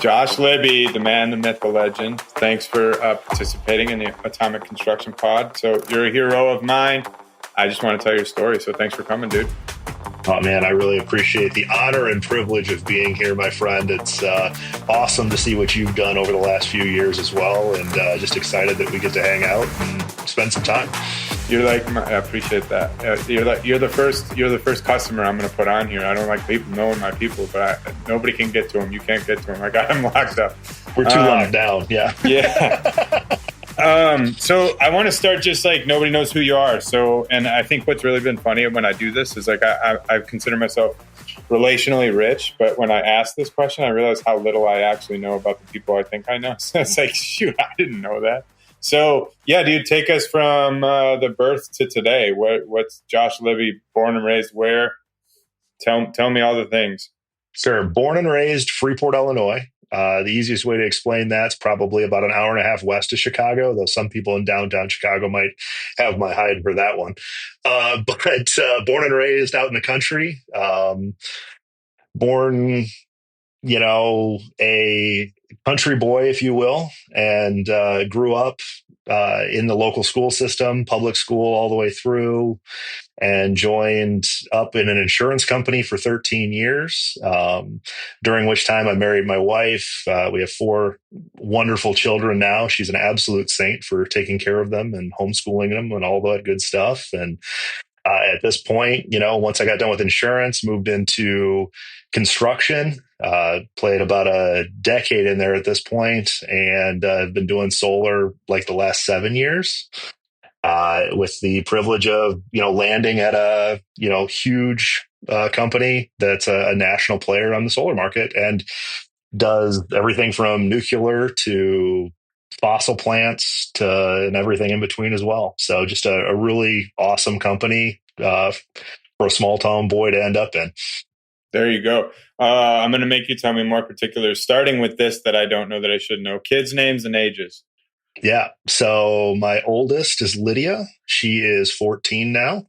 Josh Libby, the man, the myth, the legend. Thanks for participating in the Atomic Construction Pod. So you're a hero of mine. I just want to tell your story. So thanks for coming, dude. Oh, man, I really appreciate the honor and privilege of being here, my friend. It's awesome to see what you've done over the last few years as well. And just excited that we get to hang out and spend some time. I appreciate that. You're the first customer I'm going to put on here. I don't like people knowing my people, but nobody can get to them. You can't get to them. I got them locked up. We're too locked down. Yeah. Yeah. So I want to start just like nobody knows who you are. So, and I think what's really been funny when I do this is like I consider myself relationally rich, but when I ask this question, I realize how little I actually know about the people I think I know. So it's like, shoot, I didn't know that. So yeah, dude, take us from the birth to today. What's Josh Libby, born and raised where? Tell me all the things. Sure. Born and raised Freeport, Illinois. The easiest way to explain that's probably about an hour and a half west of Chicago, though some people in downtown Chicago might have my hide for that one. But born and raised out in the country, born, a country boy, if you will, and grew up in the local school system, public school all the way through, and joined up in an insurance company for 13 years, during which time I married my wife. We have 4 wonderful children now. She's an absolute saint for taking care of them and homeschooling them and all that good stuff. And at this point, once I got done with insurance, moved into construction, played about a decade in there at this point, and I've been doing solar like the last 7 years. With the privilege of, landing at a, huge company that's a national player on the solar market and does everything from nuclear to fossil plants to and everything in between as well. So just a really awesome company for a small town boy to end up in. There you go. I'm going to make you tell me more particulars, starting with this that I don't know that I should know. Kids' names and ages. Yeah. So my oldest is Lydia. She is 14 now.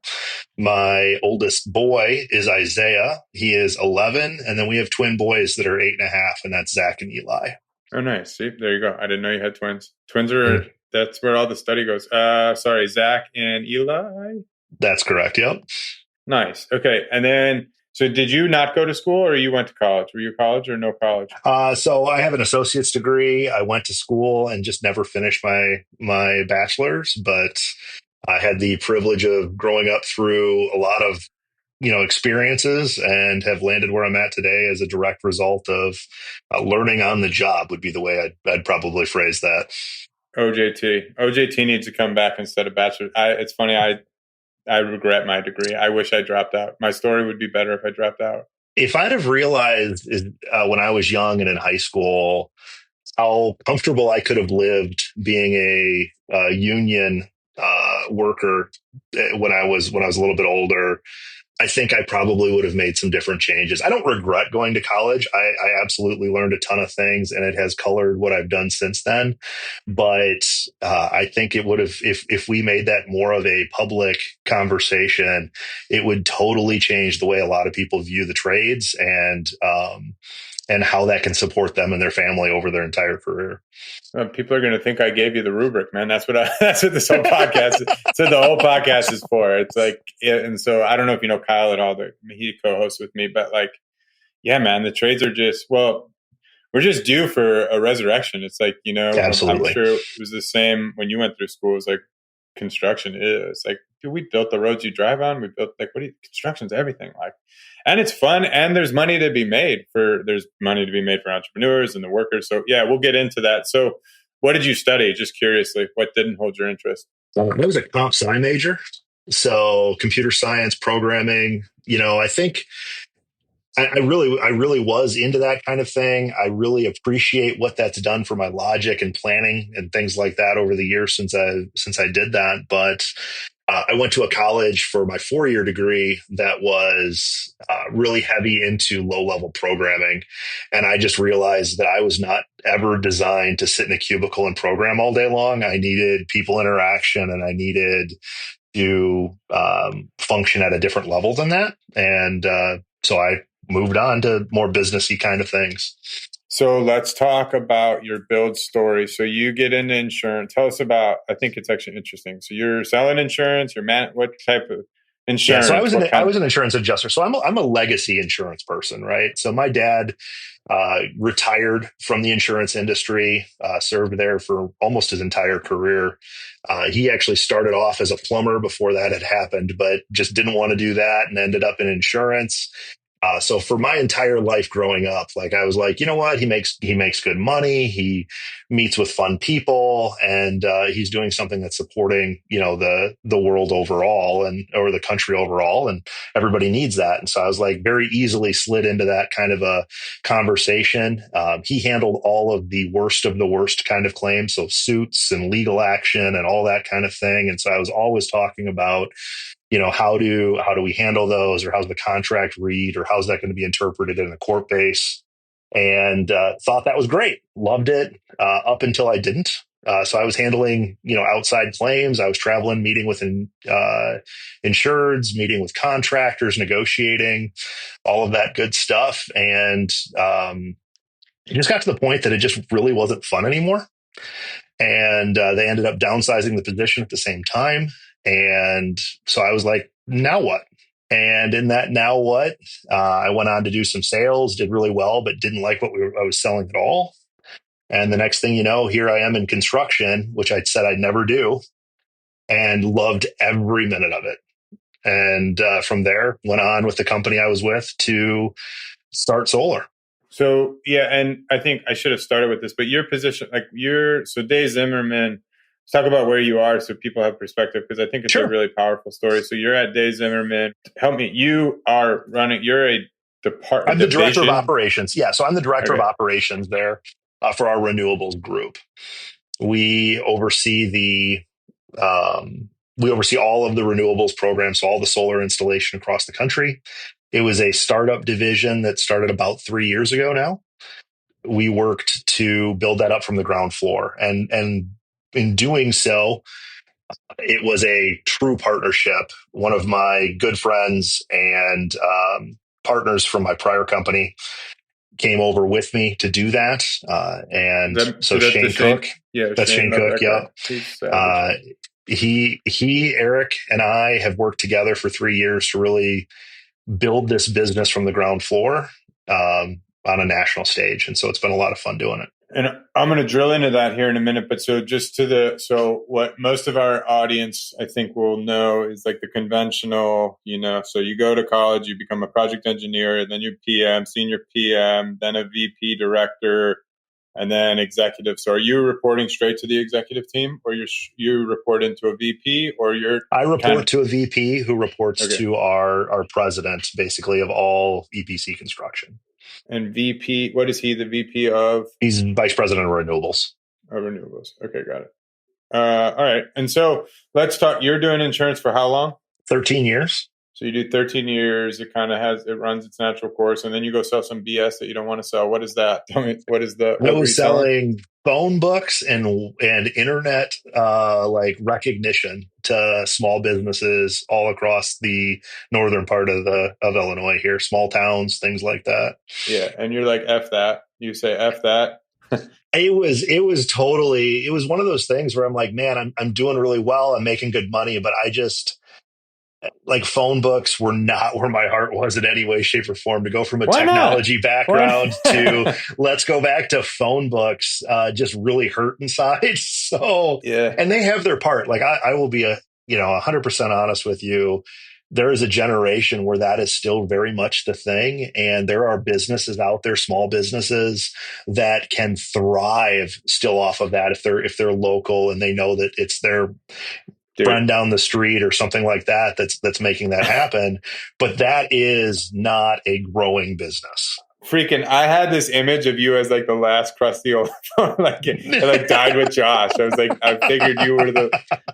My oldest boy is Isaiah. He is 11. And then we have twin boys that are 8.5, and that's Zach and Eli. Oh, nice. See, there you go. I didn't know you had twins. Twins are, that's where all the study goes. Sorry, Zach and Eli? That's correct. Yep. Nice. Okay. And then, so did you not go to school or you went to college? Were you college or no college? So I have an associate's degree. I went to school and just never finished my bachelor's, but I had the privilege of growing up through a lot of, experiences and have landed where I'm at today as a direct result of learning on the job would be the way I'd probably phrase that. OJT needs to come back instead of bachelor. It's funny. I regret my degree. I wish I dropped out. My story would be better if I dropped out. If I'd have realized when I was young and in high school how comfortable I could have lived being a union worker when I was a little bit older, I think I probably would have made some different changes. I don't regret going to college. I absolutely learned a ton of things, and it has colored what I've done since then. But I think it would have, if we made that more of a public conversation, it would totally change the way a lot of people view the trades and how that can support them and their family over their entire career. People are going to think I gave you the rubric, man. That's what this whole podcast is. So the whole podcast is for. It's like, and so I don't know if you know Kyle at all. He co-hosts with me, but like, yeah, man, the trades are just, well, we're just due for a resurrection. It's like, Absolutely. I'm sure it was the same when you went through school. It was like construction is like, dude, we built the roads you drive on. We built construction's everything. Like, and it's fun, and there's money to be made for entrepreneurs and the workers. So yeah, we'll get into that. So what did you study? Just curiously, what didn't hold your interest? I was a comp sci major. So computer science, programming, I think I really was into that kind of thing. I really appreciate what that's done for my logic and planning and things like that over the years since I did that. But I went to a college for my 4-year degree that was really heavy into low-level programming. And I just realized that I was not ever designed to sit in a cubicle and program all day long. I needed people interaction, and I needed to function at a different level than that. And so I moved on to more businessy kind of things. So let's talk about your build story. So you get into insurance. Tell us about. I think it's actually interesting. So you're selling insurance. What type of Yeah, so insurance? What I kind? was an insurance adjuster. So I'm a legacy insurance person, right? So my dad retired from the insurance industry, served there for almost his entire career. He actually started off as a plumber before that had happened, but just didn't want to do that and ended up in insurance. So for my entire life growing up, like I was like, you know what? He makes good money. He meets with fun people, and he's doing something that's supporting, the world overall and or the country overall, and everybody needs that. And so I was like, very easily slid into that kind of a conversation. He handled all of the worst kind of claims, so suits and legal action and all that kind of thing. And so I was always talking about, how do we handle those, or how's the contract read, or how's that going to be interpreted in the court base? And thought that was great, loved it, up until I didn't. So I was handling, outside claims. I was traveling, meeting with insureds, meeting with contractors, negotiating, all of that good stuff. And it just got to the point that it just really wasn't fun anymore. And they ended up downsizing the position at the same time. And so I was like, now what? And in that now what, I went on to do some sales, did really well, but didn't like what I was selling at all. And the next thing you know, here I am in construction, which I'd said I'd never do, and loved every minute of it. And from there, went on with the company I was with to start solar. So yeah, and I think I should have started with this, but your position, like so Dave Zimmerman. Let's talk about where you are so people have perspective, because I think it's a Sure. really powerful story. So you're at Dave Zimmerman. Help me. You are running. You're a I'm the director of division. operations. Yeah. So I'm the director of Okay. operations there for our renewables group. We oversee we oversee all of the renewables programs, so all the solar installation across the country. It was a startup division that started about 3 years ago now. We worked to build that up from the ground floor. And in doing so, it was a true partnership. One of my good friends and partners from my prior company came over with me to do that. And so That's the Shane Cook, Shane. Yeah, that's Shane. Shane Love Cook. that guy. Yep. He's savage. Uh, Eric and I have worked together for 3 years to really build this business from the ground floor, on a national stage. And so it's been a lot of fun doing it. And I'm going to drill into that here in a minute. But so what most of our audience, I think, will know is like the conventional, so you go to college, you become a project engineer, then you're PM, senior PM, then a VP director, and then executive. So are you reporting straight to the executive team, or you report into a VP, or you're I kind report of, to a VP who reports okay. to our president, basically, of all EPC construction. And VP, what is he, the VP of? He's vice president of renewables. Of renewables. Okay, got it. All right. And so let's talk. You're doing insurance for how long? 13 years. So you do 13 years. It runs its natural course, and then you go sell some BS that you don't want to sell. What is that? Tell me, I what were you was selling? selling phone books and internet like recognition to small businesses all across the northern part of Illinois here, small towns, things like that. Yeah. And you're like, F that. You say F that. It was one of those things where I'm like, man, I'm doing really well, I'm making good money, but I just, like, phone books were not where my heart was in any way, shape, or form. To go from a Why not? technology Why background to not? let's go back to phone books, just really hurt inside. So, Yeah. and they have their part. Like I will be 100% honest with you. There is a generation where that is still very much the thing. And there are businesses out there, small businesses, that can thrive still off of that if they're local and they know that it's their Dude. friend down the street or something like that that's making that happen. But that is not a growing business. Freaking, I had this image of you as like the last crusty old phone, like it like died with Josh. I was like, I figured you were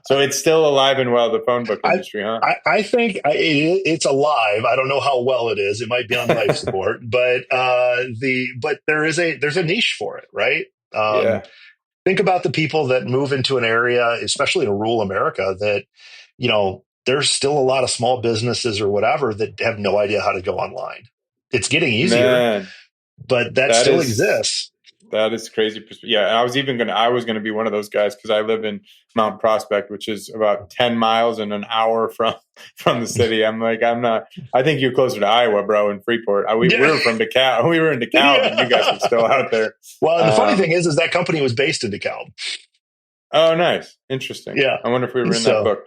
so it's still alive and well, the phone book I, industry, huh? I think it's alive. I don't know how well it is. It might be on life support, but there's a niche for it, right? Yeah. Think about the people that move into an area, especially in rural America, that, there's still a lot of small businesses or whatever that have no idea how to go online. It's getting easier, Man. but that That still is exists. that is crazy. Yeah, and I was gonna be one of those guys because I live in Mount Prospect, which is about 10 miles and an hour from the city. I'm like, I'm not. I think you're closer to Iowa, bro, and Freeport. We Yeah. were from DeKalb. We were in DeKalb, and you guys were Yeah. still out there. Well, and the funny thing Um, is that company was based in DeKalb. oh, nice, interesting. Yeah. I wonder if we were in that So, book.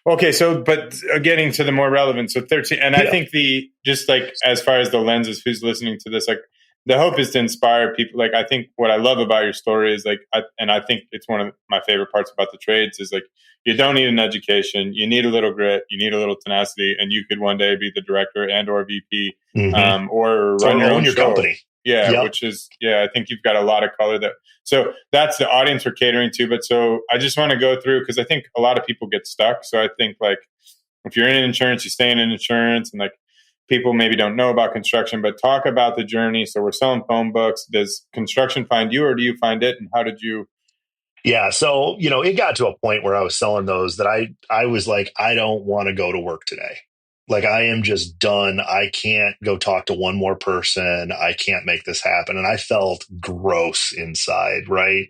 Okay, so but getting to the more relevant, so 13, and I yeah. think the just like as far as the lenses, who's listening to this, like the hope is to inspire people. Like I think what I love about your story is like, and I think it's one of my favorite parts about the trades is like you don't need an education, you need a little grit, you need a little tenacity, and you could one day be the director and or VP, Hmm. or run Or your own own your show. company. Yeah, Yep. which is I think you've got a lot of color that so that's the audience we're catering to. But so I just want to go through because I think a lot of people get stuck. So I think like if you're in insurance, you stay in insurance, and like people maybe don't know about construction, but talk about the journey. So we're selling phone books. Does construction find you, or do you find it? And how did you? Yeah. So, it got to a point where I was selling those that I was like, I don't want to go to work today. Like, I am just done. I can't go talk to one more person. I can't make this happen. And I felt gross inside. Right.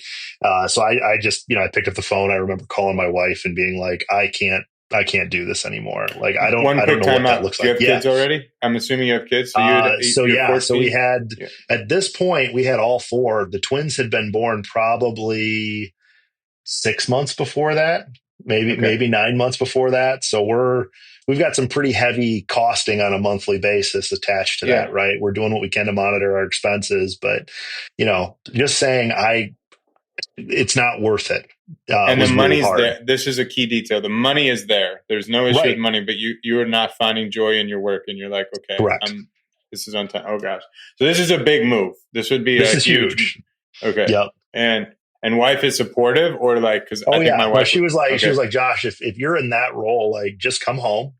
So I just, I picked up the phone. I remember calling my wife and being like, I can't do this anymore. Like, One I don't quick know what that timeout. looks Do you like. have Yeah. kids already? I'm assuming you have kids. So So you have yeah, so we 14. had Yeah. at this point we had all four. The twins had been born probably 6 months before that, maybe Okay. 9 months before that. So we've got some pretty heavy costing on a monthly basis attached to that, Yeah. right? We're doing what we can to monitor our expenses, but just saying it's not worth it And the was really money's hard. there. This is a key detail. The money is there. There's no issue with Right. money, but you are not finding joy in your work, and you're like, okay, Correct. this is on time. Oh gosh, so this is a big move. This would be This a is huge. huge. Okay, Yep. and wife is supportive, or like because Oh I think my yeah. No, wife she would. was like, Okay, Josh, if you're in that role, like just come home.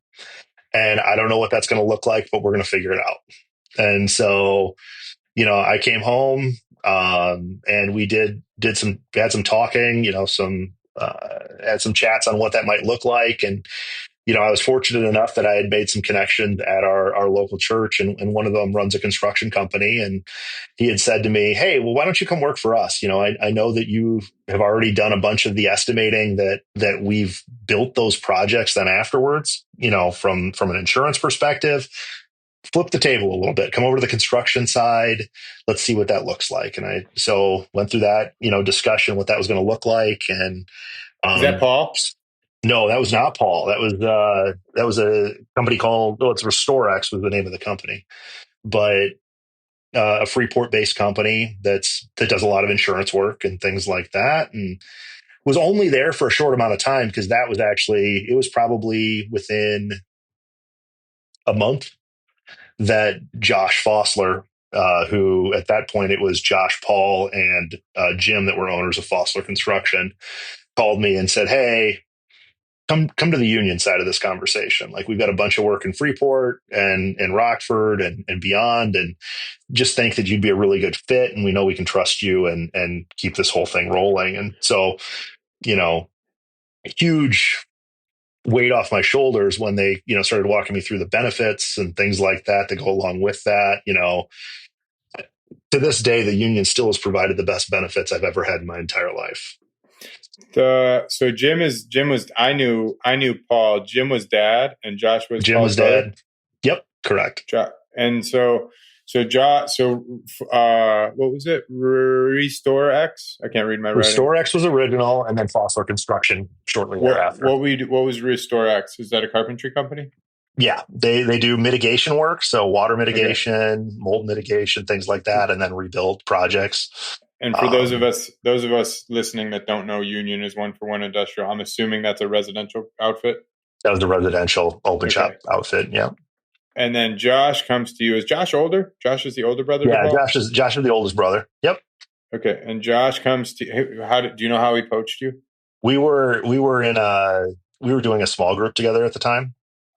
And I don't know what that's going to look like, but we're going to figure it out. And so, I came home, and we had some talking, had some chats on what that might look like. And, I was fortunate enough that I had made some connections at our local church, and one of them runs a construction company. And he had said to me, "Hey, well, why don't you come work for us? I know that you have already done a bunch of the estimating that we've built those projects then afterwards, from an insurance perspective. Flip the table a little bit, come over to the construction side. Let's see what that looks like." And I so went through that, discussion, what that was going to look like. And is that um, Paul? no, that was not Paul. That was a company called, it's RestoreX was the name of the company, but a Freeport based company that does a lot of insurance work and things like that. And was only there for a short amount of time because it was probably within a month that Josh Fossler, who at that point it was Josh, Paul, and Jim that were owners of Fossler Construction, called me and said, "Hey, come to the union side of this conversation. Like we've got a bunch of work in Freeport and Rockford and beyond, and just think that you'd be a really good fit, and we know we can trust you and keep this whole thing rolling." And so, you know, huge weight off my shoulders when they, started walking me through the benefits and things like that that go along with that. To this day, the union still has provided the best benefits I've ever had in my entire life. So Jim was I knew Paul. Jim was dad, and Josh was Jim Paul's was brother. dad. Yep, correct. And what was it? Restore X? I can't read my writing. RestoreX was original, and then Fossler Construction shortly thereafter. What was Restore X? Is that a carpentry company? Yeah, they do mitigation work, so water Okay. mitigation, mold mitigation, things like that, and then rebuild projects. And for Um, those of us listening that don't know, Union is 1-for-1 industrial. I'm assuming that's a residential outfit. that was the residential open Okay. shop outfit. Yeah, And then Josh comes to you. Is Josh older? Josh is the older brother to yeah. Paul. Josh is the oldest brother. Yep. Okay. And Josh comes to do you know how he poached you? We were doing a small group together at the time,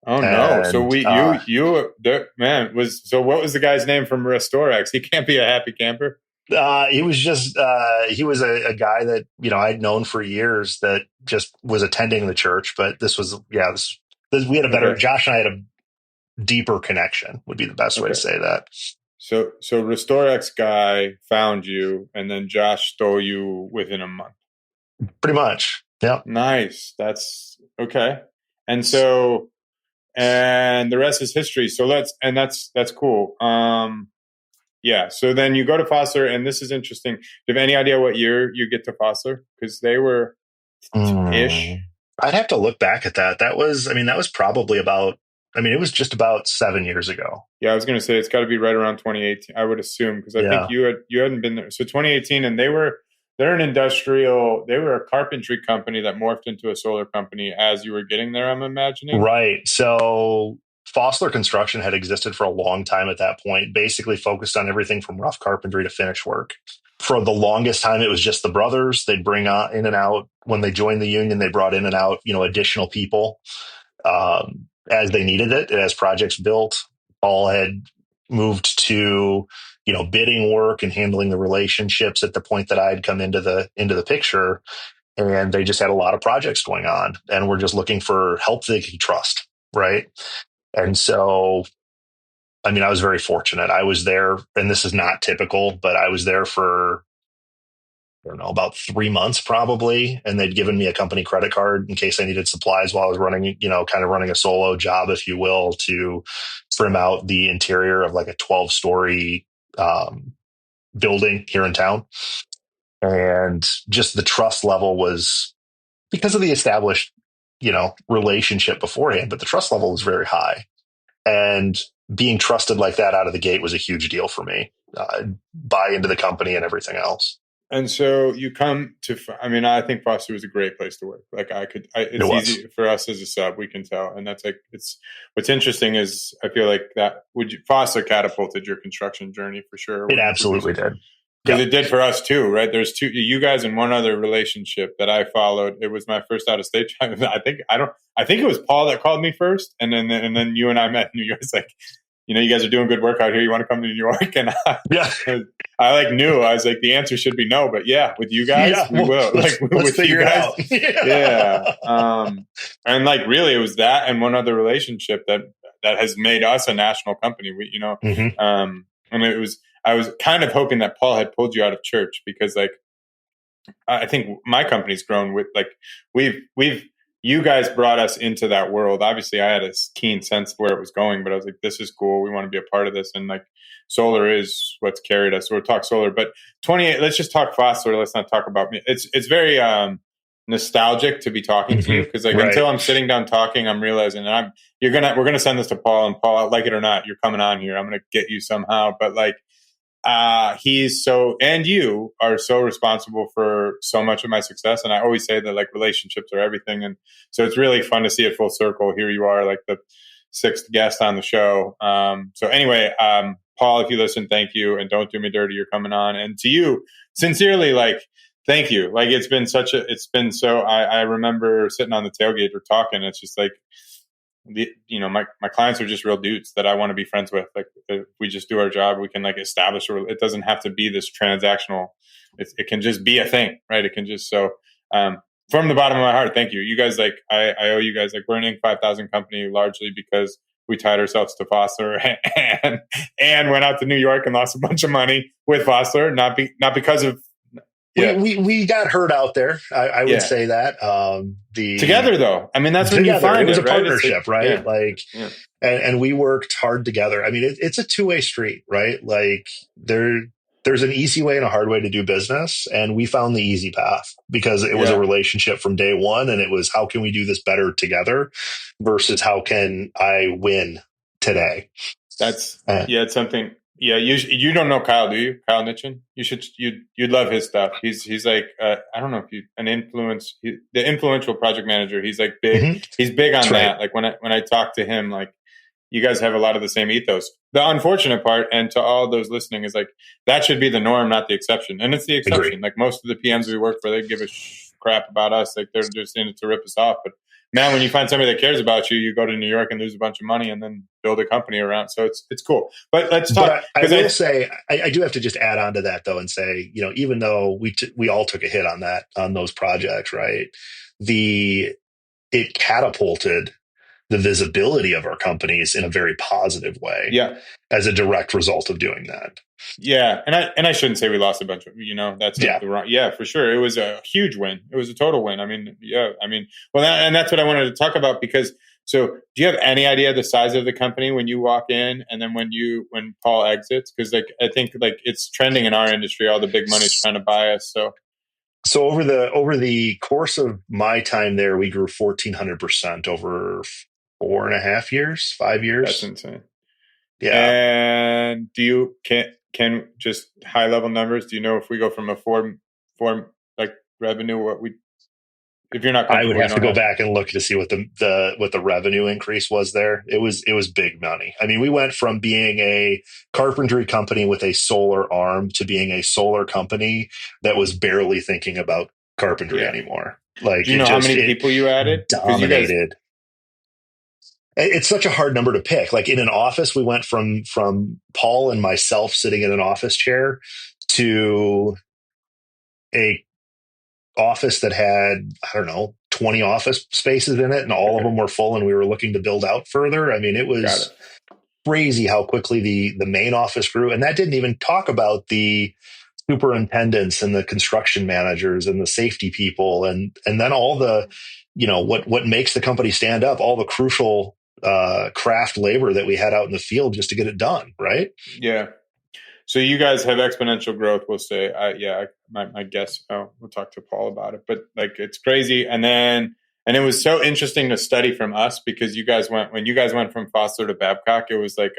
Oh no! So and what was the guy's name from Restorex? He can't be a happy camper. he was a guy that I'd known for years that just was attending the church, but we had a better Okay, Josh and I had a deeper connection would be the best way to okay. say that. So Restorex guy found you, and then Josh stole you within a month. Pretty much. Yeah. Nice. That's okay. And so, and the rest is history. So that's cool. Yeah. So then you go to Foster, and this is interesting. Do you have any idea what year you get to Foster? Because they were ish. Mm. I'd have to look back at that. That was probably about, it was just about 7 years ago. Yeah, I was going to say it's got to be right around 2018. I would assume because I think Yeah. you hadn't been there. So 2018, and they're an industrial. They were a carpentry company that morphed into a solar company as you were getting there. I'm imagining. Right. So Fosler Construction had existed for a long time at that point, basically focused on everything from rough carpentry to finish work. For the longest time, it was just the brothers. They'd bring in and out. When they joined the union, they brought in and out, additional people as they needed it. As projects built, Paul had moved to, bidding work and handling the relationships at the point that I had come into the picture. And they just had a lot of projects going on and we're just looking for help they could trust. Right. And so, I was very fortunate. I was there, and this is not typical, but I was there for, I don't know, about 3 months probably. And they'd given me a company credit card in case I needed supplies while I was running, kind of running a solo job, if you will, to trim out the interior of like a 12-story building here in town. And just the trust level was, because of the established, relationship beforehand, but the trust level was very high. And being trusted like that out of the gate was a huge deal for me. Buy into the company and everything else. And so you come to, I think Foster was a great place to work. Like it's easy for us as a sub, we can tell. And that's like, what's interesting is I feel like Foster catapulted your construction journey for sure. It absolutely did. Because it did for us too, right? There's you guys and one other relationship that I followed. It was my first out of state. I think it was Paul that called me first. And then you and I met in New York. It's like, you guys are doing good work out here. You want to come to New York? And I knew. I was like, the answer should be no, but yeah, with you guys, we will. Let's with figure you guys, it out. Yeah. And really, it was that and one other relationship that has made us a national company. Mm-hmm. And I was kind of hoping that Paul had pulled you out of church because, I think my company's grown with you guys brought us into that world. Obviously, I had a keen sense of where it was going, but I was like, this is cool. We want to be a part of this. And solar is what's carried us. So we'll talk solar, but 28, let's just talk Foster. Let's not talk about me. It's very nostalgic to be talking to you because until I'm sitting down talking, I'm realizing that we're going to send this to Paul, and Paul, like it or not, you're coming on here. I'm going to get you somehow. But and you are so responsible for so much of my success. And I always say that relationships are everything. And so it's really fun to see it full circle. Here you are, like the sixth guest on the show. So anyway, Paul, if you listen, thank you. And don't do me dirty. You're coming on. And to you, sincerely, thank you. I remember sitting on the tailgate or talking. It's just my clients are just real dudes that I want to be friends with. If we just do our job, we can establish, it doesn't have to be this transactional. It can just be a thing, right? It can just, from the bottom of my heart, thank you. You guys, I owe you guys, we're an Inc. 5000 company largely because we tied ourselves to Foster and went out to New York and lost a bunch of money with Foster, not because of, we got hurt out there. I would say that. Together though. That's when you find it was a partnership, right? Yeah. And we worked hard together. It's a two-way street, right? There's an easy way and a hard way to do business. And we found the easy path because it was a relationship from day one. And it was, how can we do this better together versus how can I win today? It's something. Yeah, you don't know Kyle, do you? Kyle Nitchin? You'd love his stuff. He's like I don't know if the influential project manager. He's big. Mm-hmm. He's big on that. Right. When I talk to him, you guys have a lot of the same ethos. The unfortunate part, and to all those listening, is that should be the norm, not the exception. And it's the exception. Agreed. Most of the PMs we work for, they give a crap about us. They're just in it to rip us off. But man, when you find somebody that cares about you, you go to New York and lose a bunch of money and then build a company around. So it's cool. But let's talk. But I will say, I do have to just add on to that though and say, even though we all took a hit on those projects, right? It catapulted the visibility of our companies in a very positive way Yeah. as a direct result of doing that. Yeah, and I shouldn't say we lost a bunch of, that's Yeah. the wrong. Yeah, for sure, it was a huge win. It was a total win. I mean, yeah, I mean, well, and that's what I wanted to talk about because. So, do you have any idea the size of the company when you walk in, and then when Paul exits? Because like I think like it's trending in our industry, all the big money's trying to buy us. So over the course of my time there, we grew 1,400% over 4.5 years, five That's years. insane. Yeah. And do you can just high level numbers? Do you know if we go from a form like revenue, what we if you're not I would comfortable, you have to don't go have to. back and look to see what the revenue increase was there. It was big money. I mean, we went from being a carpentry company with a solar arm to being a solar company that was barely thinking about carpentry Yeah. anymore. Do Like you it know how just many it people you added? Because you guys, dominated. It's such a hard number to pick. Like in an office, we went from Paul and myself sitting in an office chair to a office that had, I don't know, 20 office spaces in it, and all of okay, them were full, and we were looking to build out further. I mean, it got was it. crazy how quickly the main office grew. And that didn't even talk about the superintendents and the construction managers and the safety people and then all the, what makes the company stand up, all the crucial craft labor that we had out in the field just to get it done, right? Yeah. So you guys have exponential growth. We'll say, my guess. Oh, we'll talk to Paul about it. But like, it's crazy. And it was so interesting to study from us because when you guys went from Foster to Babcock, it was like,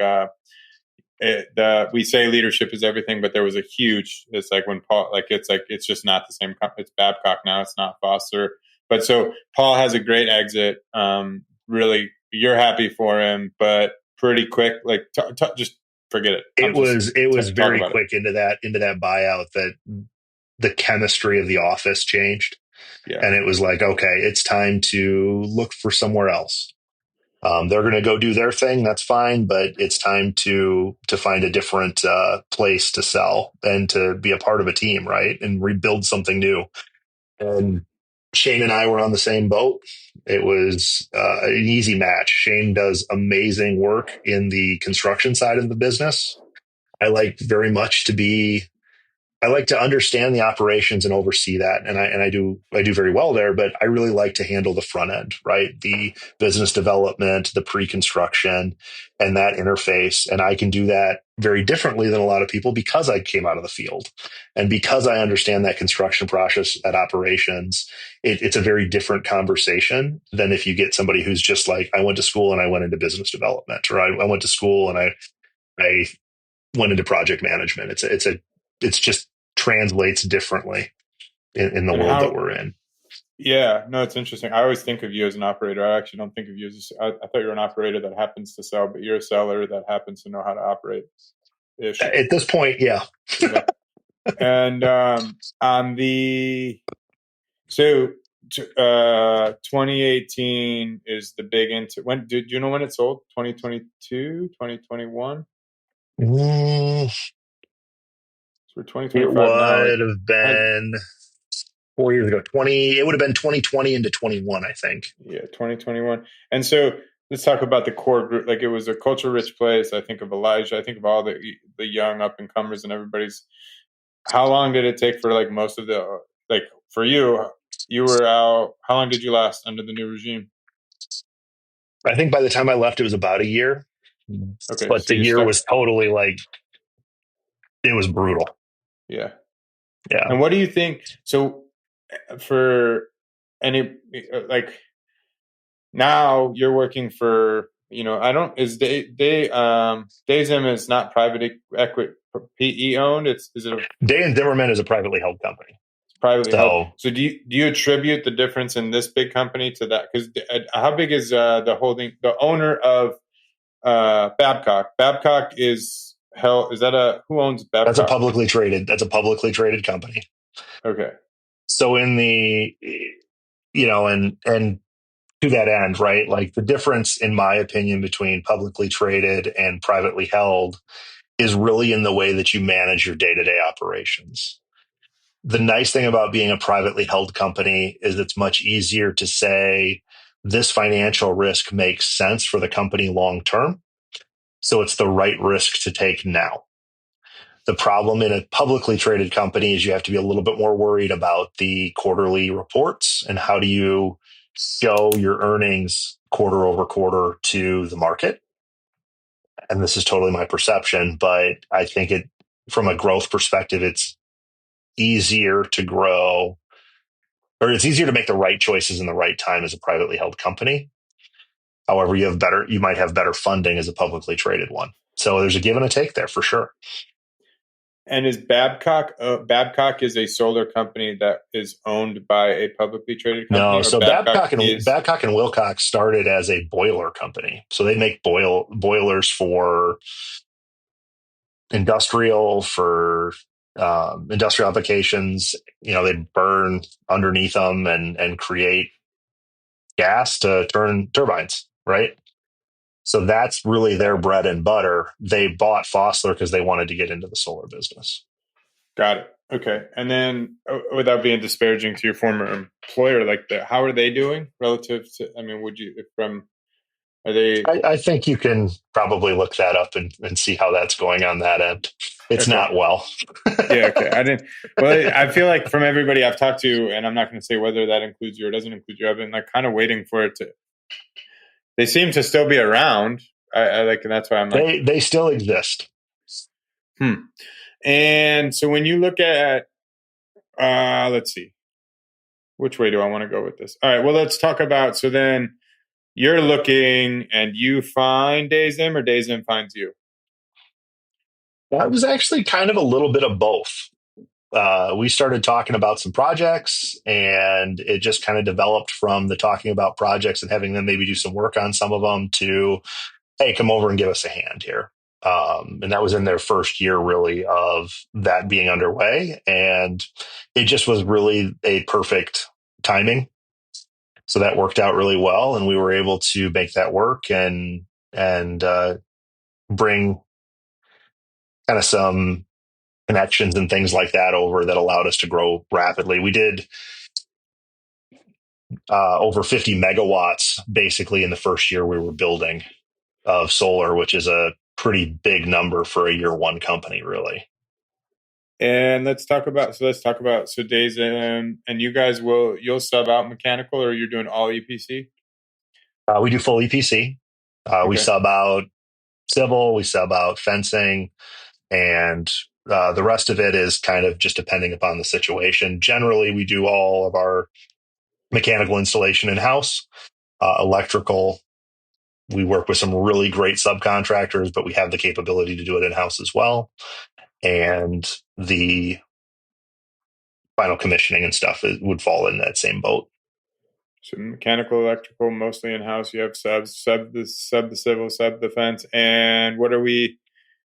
we say leadership is everything, but there was a huge. It's like when Paul, it's just not the same. It's Babcock now. It's not Foster. But so Paul has a great exit. Really, you're happy for him, but pretty quick. Like, just forget it. I'm just It was talk very about it. quick into that buyout that the chemistry of the office changed. Yeah, And it was like, okay, it's time to look for somewhere else. They're going to go do their thing. That's fine, but it's time to find a different place to sell and to be a part of a team, right? And rebuild something new. And Shane and I were on the same boat. It was an easy match. Shane does amazing work in the construction side of the business. I like very much to be I like to understand the operations and oversee that. And I do very well there, but I really like to handle the front end, right? The business development, the pre-construction and that interface. And I can do that very differently than a lot of people because I came out of the field and because I understand that construction process at operations. It's a very different conversation than if you get somebody who's just like, I went to school and I went into business development, or I went to school and I went into project management. It's just translates differently in the and world that how? we're in. Yeah, no, it's interesting. I always think of you as an operator. I actually don't think of you as. I thought you were an operator that happens to sell, but you're a seller that happens to know how to operate ish. At this point, yeah. Yeah, and on the so 2018 is the big into when do you know when it sold? 2022, 2021. Mm, So we're it 2025 now. would have Has been 4 years ago. It would have been 2020 into 21, I think. Yeah, 2021. And so let's talk about the core group. Like it was a culture rich place. I think of Elijah. I think of all the young up and comers and everybody's. How long did it take for like most of the like for you? You were out. How long did you last under the new regime? I think by the time I left, it was about a year, Okay, but so the you're year stuck. was totally like, it was brutal. Yeah. Yeah. And what do you think? So for any like now you're working for I don't is Dayzim is not private equity PE owned. It's is it a Day and Zimmerman is a privately held company. privately held. So So do you attribute the difference in this big company to that? Because how big is the owner of Babcock? Babcock is hell. Is that a who owns Babcock? that's a publicly traded company. Okay, So in the, and to that end, right? Like the difference, in my opinion, between publicly traded and privately held is really in the way that you manage your day to day operations. The nice thing about being a privately held company is it's much easier to say, this financial risk makes sense for the company long term. So it's the right risk to take now. The problem in a publicly traded company is you have to be a little bit more worried about the quarterly reports and how do you show your earnings quarter over quarter to the market. And this is totally my perception, but I think from a growth perspective, it's easier to grow, or it's easier to make the right choices in the right time as a privately held company. However, you might have better funding as a publicly traded one. So there's a give and a take there for sure. And is Babcock? Babcock is a solar company that is owned by a publicly traded company, No, or so Babcock is. Babcock and Wilcox started as a boiler company. So they make boilers for industrial industrial applications. They burn underneath them and create gas to turn turbines, right? So that's really their bread and butter. They bought Fossler because they wanted to get into the solar business. Got it. Okay. And then, without being disparaging to your former employer, how are they doing relative to? I mean, are they? I think you can probably look that up and see how that's going on that end. It's Okay. not well. Yeah. Okay. I didn't. Well, I feel like from everybody I've talked to, and I'm not going to say whether that includes you or doesn't include you. I've been kind of waiting for it to. They seem to still be around. And that's why I'm like they still exist. And so when you look at, let's see, which way do I want to go with this? All right. Well, let's talk about. So then you're looking and you find Days In, or Days In finds you? That was actually kind of a little bit of both. We started talking about some projects, and it just kind of developed from the talking about projects and having them maybe do some work on some of them to, hey, come over and give us a hand here. And that was in their first year, really, of that being underway. And it just was really a perfect timing. So that worked out really well, and we were able to make that work and bring kind of some connections and things like that over that allowed us to grow rapidly. We did over 50 megawatts basically in the first year we were building of solar, which is a pretty big number for a year one company, really. And let's talk about Days In, and you guys you'll sub out mechanical, or you're doing all EPC? We do full EPC. We sub out civil, we sub out fencing, and the rest of it is kind of just depending upon the situation. Generally, we do all of our mechanical installation in-house. Electrical, we work with some really great subcontractors, but we have the capability to do it in-house as well. And the final commissioning and stuff would fall in that same boat. So mechanical, electrical, mostly in-house. You have subs, sub the civil, sub the fence. And are we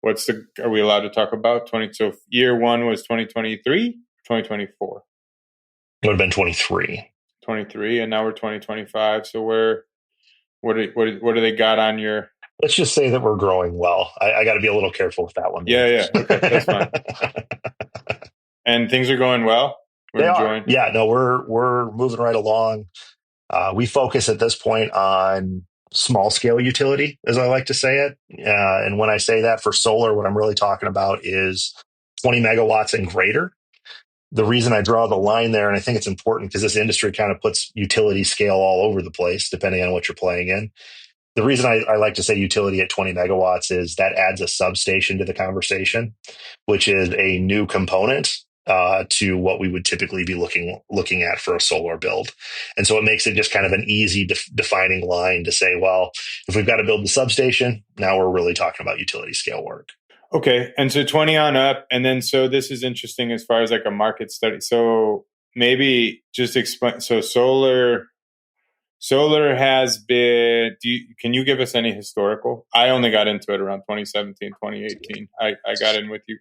allowed to talk about? So year one was 2023, 2024? It would have been 23. 23, and now we're 2025. So what do they got on your? Let's just say that we're growing well. I got to be a little careful with that one. Yeah. Okay, that's fine. And things are going well. They are. Yeah, no, we're moving right along. We focus at this point on small scale utility, as I like to say it. And when I say that for solar, what I'm really talking about is 20 megawatts and greater. The reason I draw the line there, and I think it's important because this industry kind of puts utility scale all over the place, depending on what you're playing in. The reason I like to say utility at 20 megawatts is that adds a substation to the conversation, which is a new component to what we would typically be looking at for a solar build. And so it makes it just kind of an easy defining line to say, well, if we've got to build the substation, now we're really talking about utility scale work. Okay. And so 20 on up. And then, so this is interesting as far as a market study. So maybe just explain. So solar has been, can you give us any historical? I only got into it around 2017, 2018. I got in with you.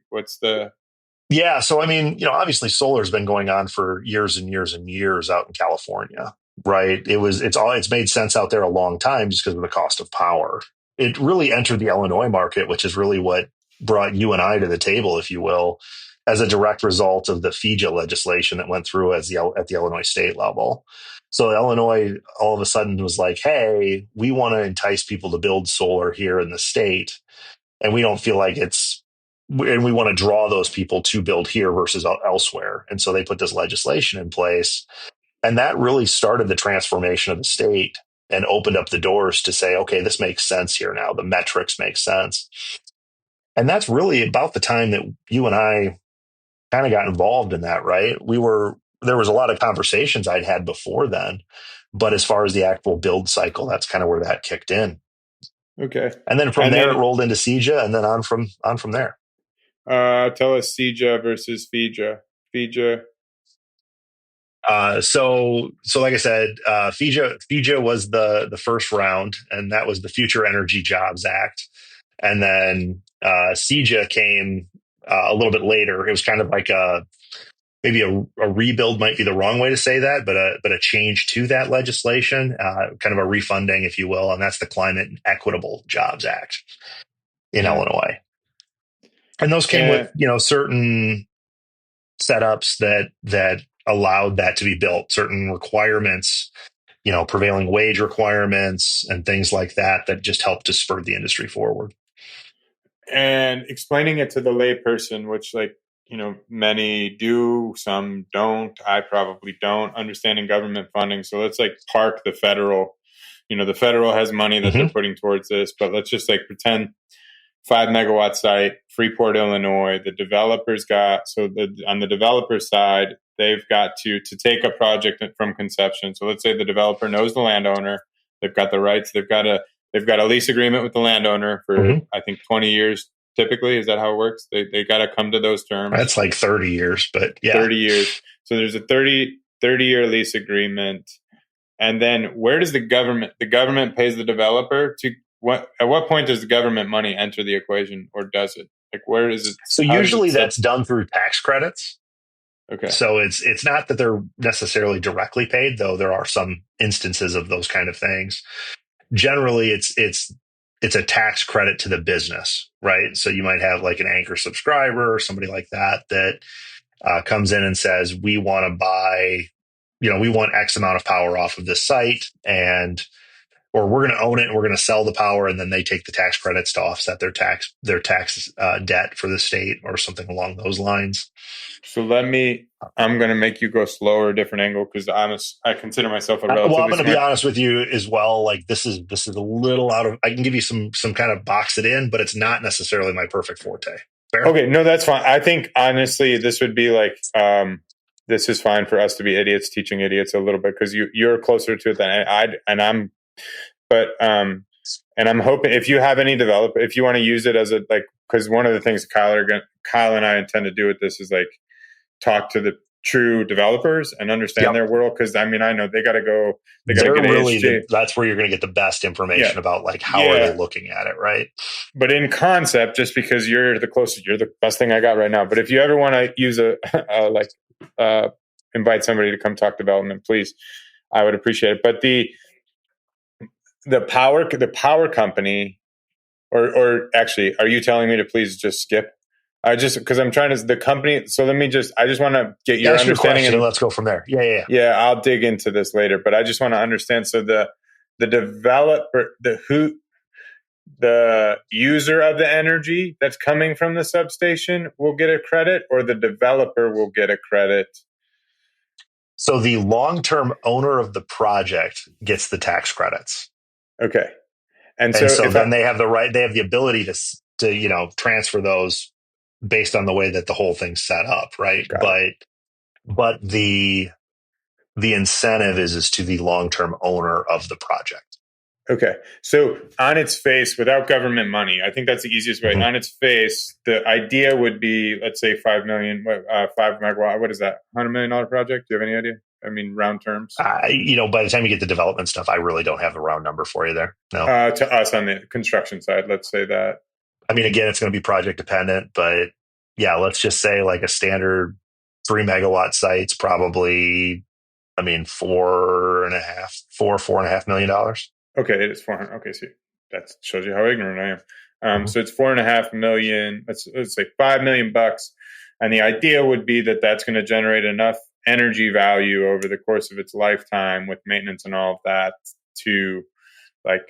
Yeah. So, I mean, obviously solar has been going on for years and years and years out in California, right? It's made sense out there a long time just because of the cost of power. It really entered the Illinois market, which is really what brought you and I to the table, if you will, as a direct result of the FIJA legislation that went through at the Illinois state level. So Illinois all of a sudden was like, hey, we want to entice people to build solar here in the state, and we don't feel like and we want to draw those people to build here versus elsewhere. And so they put this legislation in place, and that really started the transformation of the state and opened up the doors to say, okay, this makes sense here now. The metrics make sense. And that's really about the time that you and I kind of got involved in that, right? There was a lot of conversations I'd had before then, but as far as the actual build cycle, that's kind of where that kicked in. Okay. And then from there, it rolled into CEJA, and then on from there. Tell us CEJA versus FIJA. FIJA. So like I said, FIJA was the first round, and that was the Future Energy Jobs Act. And then CEJA came a little bit later. It was kind of like maybe a rebuild might be the wrong way to say that, but a change to that legislation, kind of a refunding, if you will, and that's the Climate and Equitable Jobs Act in Illinois. And those came with certain setups that allowed that to be built, certain requirements, prevailing wage requirements and things like that just helped to spur the industry forward. And explaining it to the layperson, which many do, some don't. I probably don't. Understanding government funding. So let's park the federal. The federal has money that they're putting towards this, but let's just pretend 5 megawatt site, Freeport, Illinois. The developers on the developer side, they've got to take a project from conception. So let's say the developer knows the landowner. They've got the rights. They've got a lease agreement with the landowner for I think 20 years. Typically, is that how it works? They got to come to those terms. That's like 30 years, but yeah. 30 years. So there's a 30-year lease agreement. And then where does the government pays the developer to at what point does the government money enter the equation, or does it? Where is it? So usually that's done through tax credits. Okay. So it's not that they're necessarily directly paid, though there are some instances of those kind of things. Generally, it's a tax credit to the business, right? So you might have an anchor subscriber or somebody like that comes in and says, we want to buy, we want X amount of power off of this site, or we're going to own it and we're going to sell the power, and then they take the tax credits to offset their tax debt for the state or something along those lines. So I'm going to make you go slower, different angle, because I consider myself a relatively well, I'm going to smart. be honest with you as well. This is a little out of. I can give you some kind of box it in, but it's not necessarily my perfect forte. Fair? Okay, no, that's fine. I think honestly, this would be this is fine for us to be idiots teaching idiots a little bit, because you're closer to it than I'm. But and I'm hoping if you have any developer, if you want to use it as because one of the things Kyle and I intend to do with this is talk to the true developers and understand their world. Because I know they got to go. They're really that's where you're going to get the best information about how are they looking at it, right? But in concept, just because you're the closest, you're the best thing I got right now. But if you ever want to use invite somebody to come talk development, please, I would appreciate it. But the power company, or actually, are you telling me to please just skip? Because I'm trying to the company. So I just want to get your understanding, and let's go from there. Yeah. I'll dig into this later, but I just want to understand. So the developer, the user of the energy that's coming from the substation will get a credit, or the developer will get a credit. So the long-term owner of the project gets the tax credits. Okay. And so then they have the right, they have the ability to transfer those based on the way that the whole thing's set up, right? But the incentive is to the long-term owner of the project. Okay. So on its face, without government money, I think that's the easiest way. On its face, the idea would be, let's say 5 megawatt. What is that? $100 million project? Do you have any idea? Round terms. By the time you get the development stuff, I really don't have a round number for you there. No. To us on the construction side, let's say that. Again, it's going to be project dependent, but yeah, let's just say a standard 3 megawatt site's probably, $4.5 million. Okay, it is 400. Okay, see, that shows you how ignorant I am. So it's $4.5 million. Let's say $5 million. And the idea would be that that's going to generate enough energy value over the course of its lifetime with maintenance and all of that to like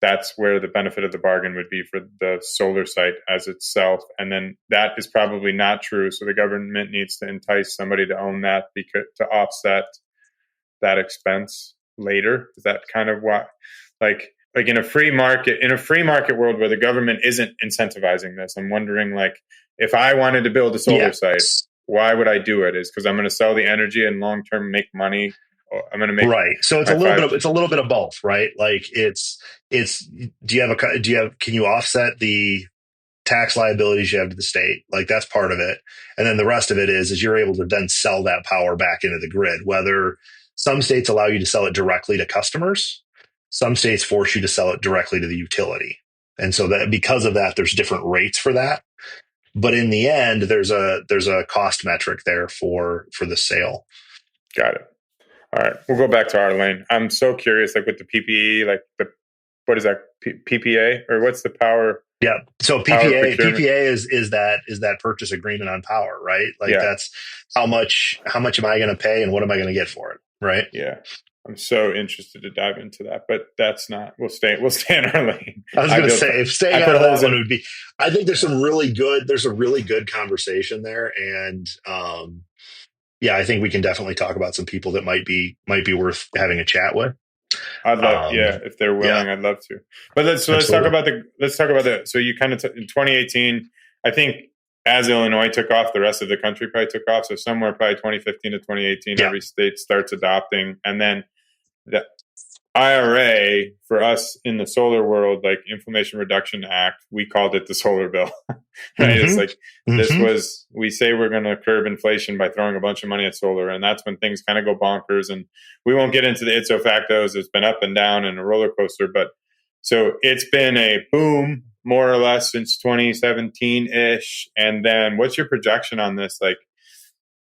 that's where the benefit of the bargain would be for the solar site as itself. And then that is probably not true. So the government needs to entice somebody to own that because to offset that expense later. Is that kind of what like in a free market world where the government isn't incentivizing this? I'm wondering like if I wanted to build a solar site, why would I do it? Is because I'm going to sell the energy and long term make money. I'm going to make right. So it's a little bit of both, right? Like can you offset the tax liabilities you have to the state? Like that's part of it. And then the rest of it is you're able to then sell that power back into the grid, whether some states allow you to sell it directly to customers. Some states force you to sell it directly to the utility. And so that because of that, there's different rates for that. But in the end, there's a cost metric there for the sale. Got it. All right, we'll go back to our lane. I'm so curious, like with the PPE, like what is that PPA or what's the power? Yeah, so PPA is that purchase agreement on power, right? Like that's how much am I going to pay and what am I going to get for it, right? Yeah, I'm so interested to dive into that, but that's not. We'll stay in our lane. I was going to say if staying out of that one would be. I think there's a really good conversation there, and yeah, I think we can definitely talk about some people that might be worth having a chat with. I'd love, if they're willing, I'd love to. But let's talk about the. So you kind of in 2018, I think as Illinois took off, the rest of the country probably took off. So somewhere probably 2015 to 2018, every state starts adopting, and then the IRA for us in the solar world, like Inflation Reduction Act, we called it the solar bill. Right? It's like we say we're going to curb inflation by throwing a bunch of money at solar, and that's when things kind of go bonkers. And we won't get into the ipso factos. It's been up and down and a roller coaster, but so it's been a boom more or less since 2017 ish. And then, what's your projection on this? Like,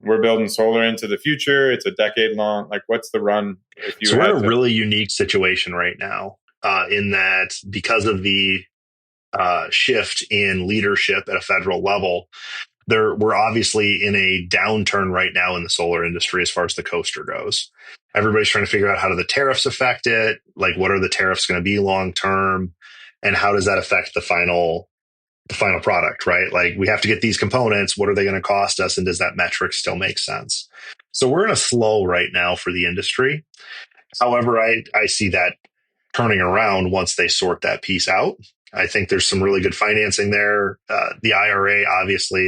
we're building solar into the future. It's a decade long. Like, what's the run? So we're in a really unique situation right now, in that because of the shift in leadership at a federal level, we're obviously in a downturn right now in the solar industry as far as the coaster goes. Everybody's trying to figure out how do the tariffs affect it? Like, what are the tariffs going to be long term? And how does that affect the final product, right? Like, we have to get these components. What are they going to cost us? And does that metric still make sense? So we're in a slow right now for the industry. However, I see that turning around once they sort that piece out. I think there's some really good financing there. The IRA obviously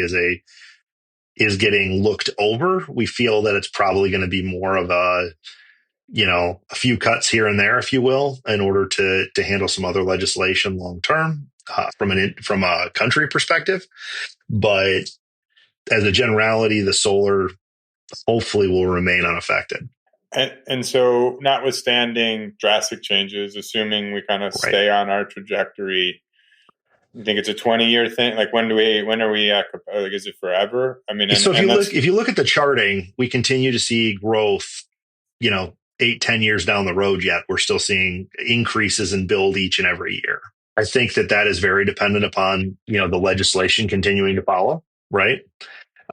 is getting looked over. We feel that it's probably going to be more of a few cuts here and there, if you will, in order to handle some other legislation long term from a country perspective. But as a generality, the solar hopefully will remain unaffected. And so, notwithstanding drastic changes, assuming we kind of stay on our trajectory, you think it's a 20-year thing? Like, when are we at? Like, is it forever? I mean, if you look at the charting, we continue to see growth. 8-10 years down the road, yet we're still seeing increases in build each and every year. I think that is very dependent upon the legislation continuing to follow. Right.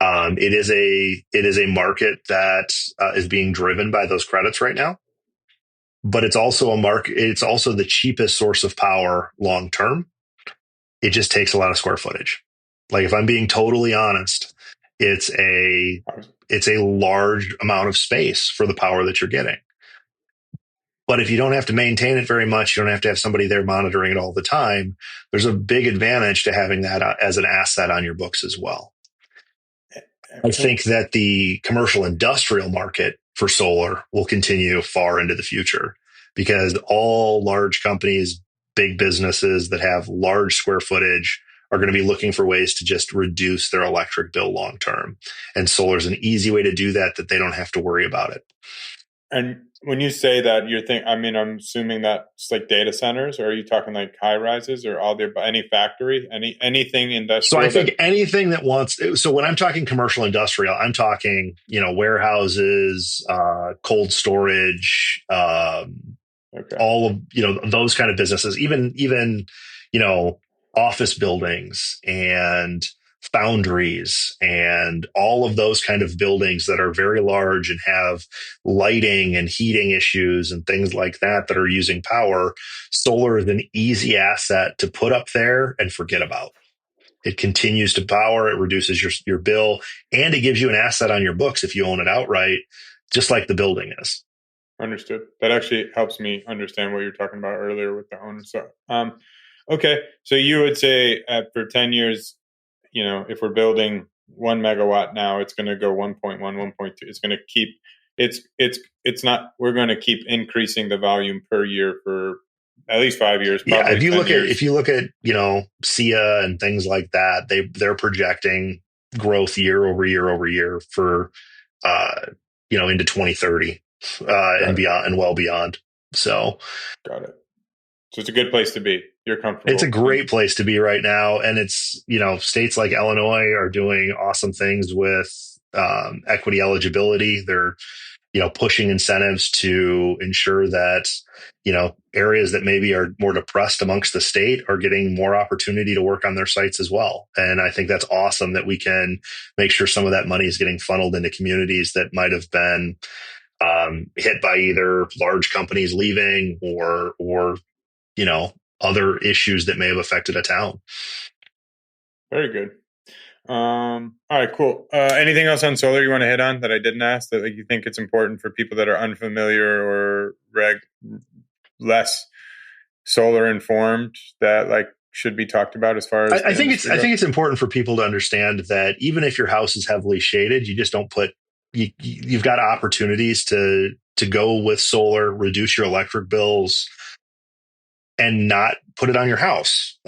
It is a market that is being driven by those credits right now, but it's also a market. It's also the cheapest source of power long term. It just takes a lot of square footage. Like, if I'm being totally honest, it's a large amount of space for the power that you're getting. But if you don't have to maintain it very much, you don't have to have somebody there monitoring it all the time. There's a big advantage to having that as an asset on your books as well. I think that the commercial industrial market for solar will continue far into the future, because all large companies, big businesses that have large square footage are going to be looking for ways to just reduce their electric bill long term. And solar is an easy way to do that they don't have to worry about it. And when you say that, I'm assuming that's like data centers, or are you talking like high rises or any factory, anything industrial? So I think anything that wants. So when I'm talking commercial industrial, I'm talking, warehouses, cold storage, all of, those kind of businesses, even office buildings and foundries and all of those kind of buildings that are very large and have lighting and heating issues and things like that that are using power, solar is an easy asset to put up there and forget about. It continues to power, it reduces your bill, and it gives you an asset on your books if you own it outright, just like the building is. Understood. That actually helps me understand what you're talking about earlier with the owner. So, okay. So you would say for 10 years, if we're building 1 megawatt now, it's going to go 1.1, 1.2. It's going to keep, it's not, we're going to keep increasing the volume per year for at least 5 years, Yeah, probably 10 years. if you look at, SIA and things like that, they're projecting growth year over year over year for uh, into 2030 Got and it. beyond and well beyond. So Got it. So it's a good place to be. You're it's a comfortable. great place to be right now. And it's, states like Illinois are doing awesome things with equity eligibility. They're, pushing incentives to ensure that, areas that maybe are more depressed amongst the state are getting more opportunity to work on their sites as well. And I think that's awesome that we can make sure some of that money is getting funneled into communities that might have been hit by either large companies leaving or other issues that may have affected a town. Very good. All right, cool. Anything else on solar you want to hit on that I didn't ask that you think it's important for people that are unfamiliar or less solar informed that should be talked about as far as I the think industry I goes? think it's important for people to understand that even if your house is heavily shaded, you just don't put you've got opportunities to go with solar, reduce your electric bills, and not put it on your house.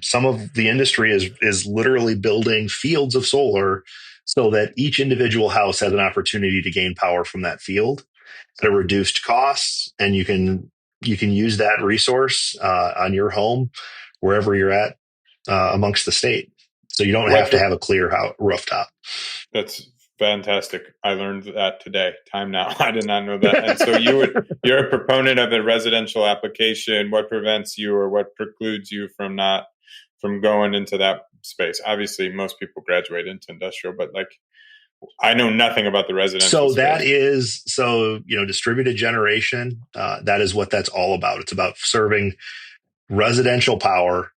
Some of the industry is literally building fields of solar so that each individual house has an opportunity to gain power from that field at a reduced costs, and you can use that resource on your home wherever you're at amongst the state. So you don't have to have a clear rooftop. That's fantastic. I learned that today. Time now. I did not know that. And so you're a proponent of a residential application. What prevents you or what precludes you from going into that space? Obviously, most people graduate into industrial, but I know nothing about the residential So that space. is distributed generation. That is what that's all about. It's about serving residential power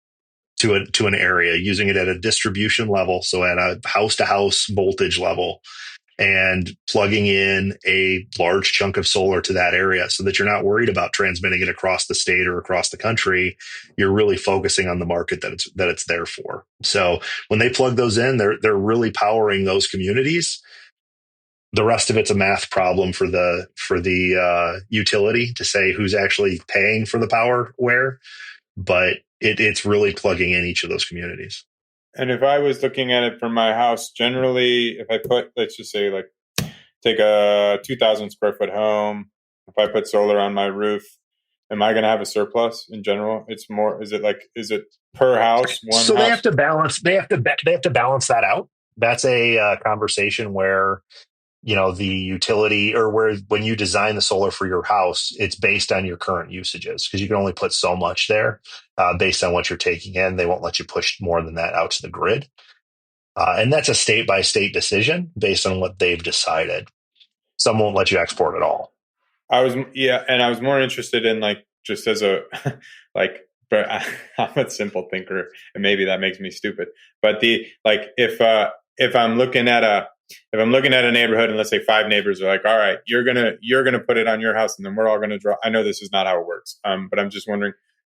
to an area, using it at a distribution level, so at a house to house voltage level, and plugging in a large chunk of solar to that area so that you're not worried about transmitting it across the state or across the country. You're really focusing on the market that it's there for. So when they plug those in, they're really powering those communities. The rest of it's a math problem for the utility to say who's actually paying for the power where, but it's really plugging in each of those communities. And if I was looking at it from my house, generally, if I put, let's just say, take a 2,000 square foot home, if I put solar on my roof, am I going to have a surplus in general? It's more, is it per house, one So they house? have to balance. They have to balance that out. That's a conversation where the utility, or where when you design the solar for your house, it's based on your current usages, because you can only put so much there based on what you're taking in. They won't let you push more than that out to the grid. And that's a state by state decision based on what they've decided. Some won't let you export at all. Yeah, and I was more interested in just as a but I'm a simple thinker, and maybe that makes me stupid. But if I'm looking at a neighborhood, and let's say 5 neighbors are all right, you're gonna put it on your house, and then we're all gonna draw. I know this is not how it works, but I'm just wondering,